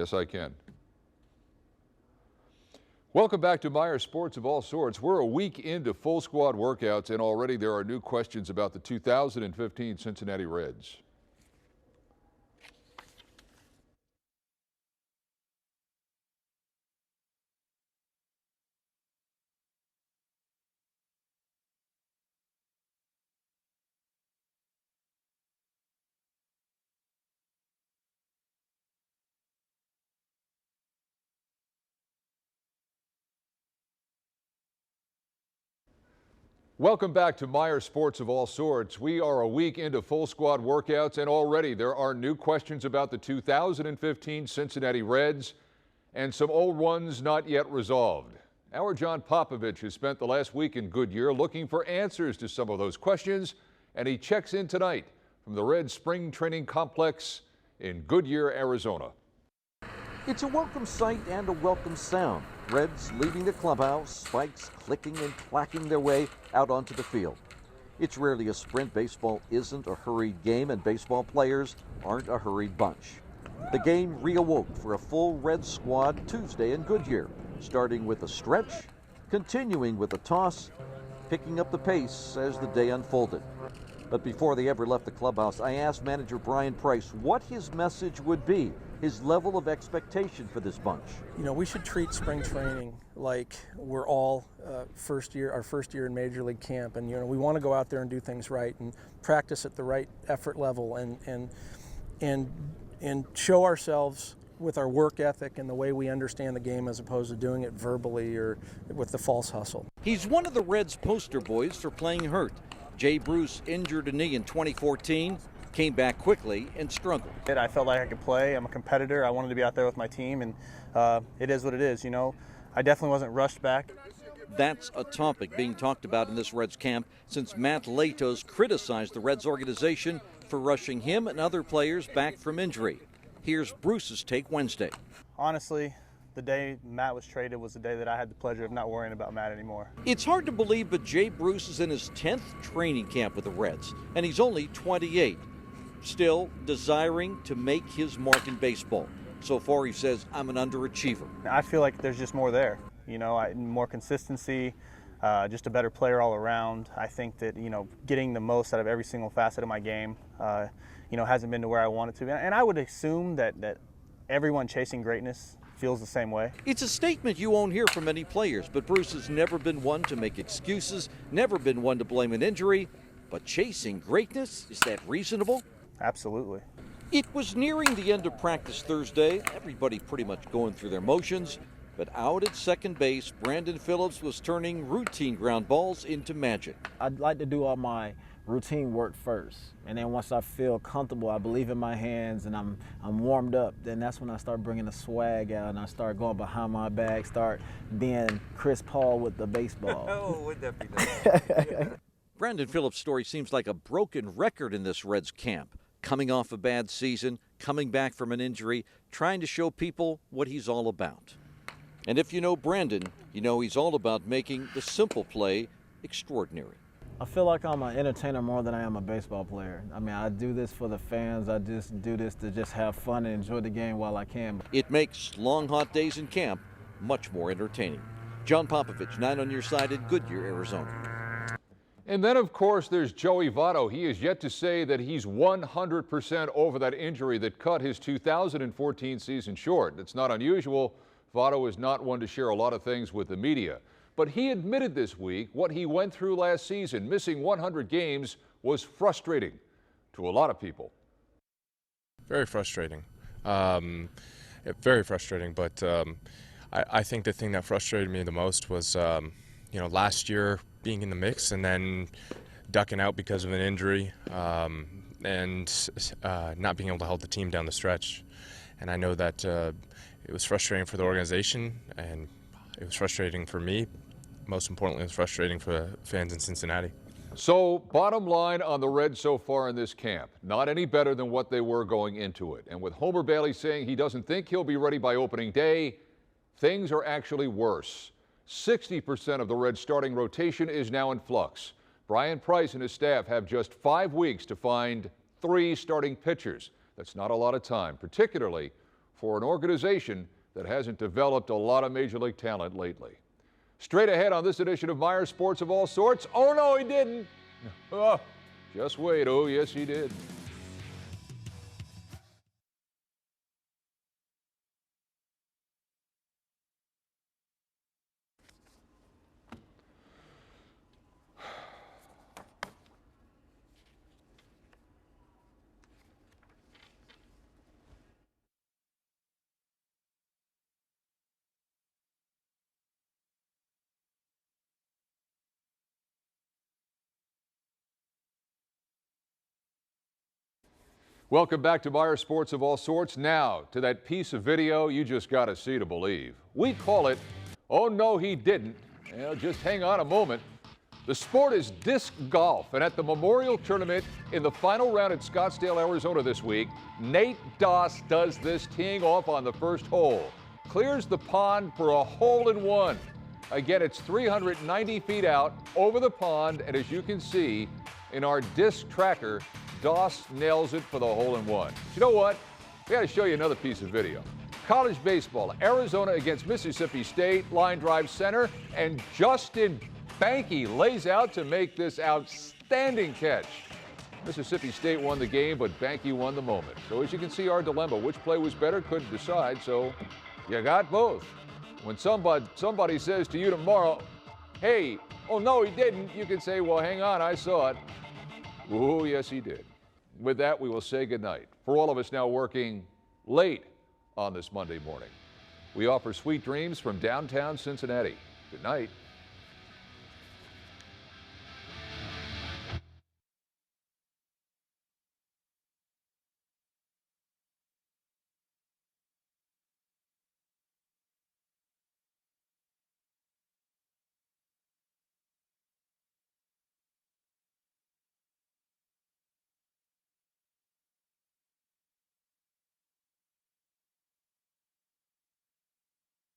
Yes, I can. Welcome back to Meyer Sports of All Sorts. We're a week into full squad workouts, and already there are new questions about the 2015 Cincinnati Reds. Welcome back to Meyer Sports of All Sorts. We are a week into full squad workouts, and already there are new questions about the 2015 Cincinnati Reds and some old ones not yet resolved. Our John Popovich has spent the last week in Goodyear looking for answers to some of those questions, and he checks in tonight from the Reds Spring Training Complex in Goodyear, Arizona. It's a welcome sight and a welcome sound. Reds leaving the clubhouse, spikes clicking and clacking their way out onto the field. It's rarely a sprint. Baseball isn't a hurried game, and baseball players aren't a hurried bunch. The game reawoke for a full Reds squad Tuesday in Goodyear, starting with a stretch, continuing with a toss, picking up the pace as the day unfolded. But before they ever left the clubhouse, I asked manager Brian Price what his message would be, his level of expectation for this bunch. You know, we should treat spring training like we're all our first year in Major League camp, and we want to go out there and do things right and practice at the right effort level and show ourselves with our work ethic and the way we understand the game, as opposed to doing it verbally or with the false hustle. He's one of the Reds poster boys for playing hurt. Jay Bruce injured a knee in 2014, came back quickly and struggled. I felt like I could play. I'm a competitor. I wanted to be out there with my team, and it is what it is. I definitely wasn't rushed back. That's a topic being talked about in this Reds camp since Matt Latos criticized the Reds organization for rushing him and other players back from injury. Here's Bruce's take Wednesday. Honestly, the day Matt was traded was the day that I had the pleasure of not worrying about Matt anymore. It's hard to believe, but Jay Bruce is in his 10th training camp with the Reds, and he's only 28. Still desiring to make his mark in baseball. So far, he says, I'm an underachiever. I feel like there's just more there. More consistency, just a better player all around. I think that, getting the most out of every single facet of my game, hasn't been to where I want it to be. And I would assume that everyone chasing greatness feels the same way. It's a statement you won't hear from many players, but Bruce has never been one to make excuses, never been one to blame an injury. But chasing greatness, is that reasonable? Absolutely. It was nearing the end of practice Thursday, everybody pretty much going through their motions, but out at second base, Brandon Phillips was turning routine ground balls into magic. I'd like to do all my routine work first, and then once I feel comfortable, I believe in my hands and I'm warmed up, then that's when I start bringing the swag out and I start going behind my back, start being Chris Paul with the baseball. Oh, would that be nice? Brandon Phillips' story seems like a broken record in this Reds camp. Coming off a bad season, coming back from an injury, trying to show people what he's all about. And if you know Brandon, you know he's all about making the simple play extraordinary. I feel like I'm an entertainer more than I am a baseball player. I mean, I do this for the fans. I just do this to just have fun and enjoy the game while I can. It makes long, hot days in camp much more entertaining. John Popovich, 9 on your side in Goodyear, Arizona. And then, of course, there's Joey VOTTO. He is yet to say that he's 100% over that injury that cut his 2014 season short. It's not unusual. VOTTO is not one to share a lot of things with the media. But he admitted this week what he went through last season. Missing 100 games was frustrating to a lot of people. Very frustrating. Very frustrating. But I think the thing that frustrated me the most was, last year being in the mix and then ducking out because of an injury and not being able to hold the team down the stretch. And I know that it was frustrating for the organization, and it was frustrating for me. Most importantly, it was frustrating for fans in Cincinnati. So, bottom line on the Reds so far in this camp, not any better than what they were going into it. And with Homer Bailey saying he doesn't think he'll be ready by opening day, things are actually worse. 60% of the Reds' starting rotation is now in flux. Brian Price and his staff have just 5 weeks to find 3 starting pitchers. That's not a lot of time, particularly for an organization that hasn't developed a lot of major league talent lately. Straight ahead on this edition of Myers Sports of All Sorts. Oh, no, he didn't. Oh, just wait. Oh, yes, he did. Welcome back to Myers Sports of All Sorts. Now to that piece of video you just got to see to believe. We call it, oh no he didn't. Just hang on a moment. The sport is disc golf, and at the Memorial Tournament in the final round at Scottsdale, Arizona this week, Nate Doss does this, teeing off on the first hole. Clears the pond for a hole-in-one. Again, it's 390 feet out over the pond, and as you can see in our disc tracker, Doss nails it for the hole-in-one. You know what? We got to show you another piece of video. College baseball, Arizona against Mississippi State, line drive center, and Justin Banky lays out to make this outstanding catch. Mississippi State won the game, but Banky won the moment. So as you can see, our dilemma, which play was better, couldn't decide, so you got both. When somebody says to you tomorrow, hey, oh no, he didn't, you can say, well, hang on, I saw it. Oh, yes, he did. With that, we will say goodnight. For all of us now working late on this Monday morning, we offer sweet dreams from downtown Cincinnati. Good night.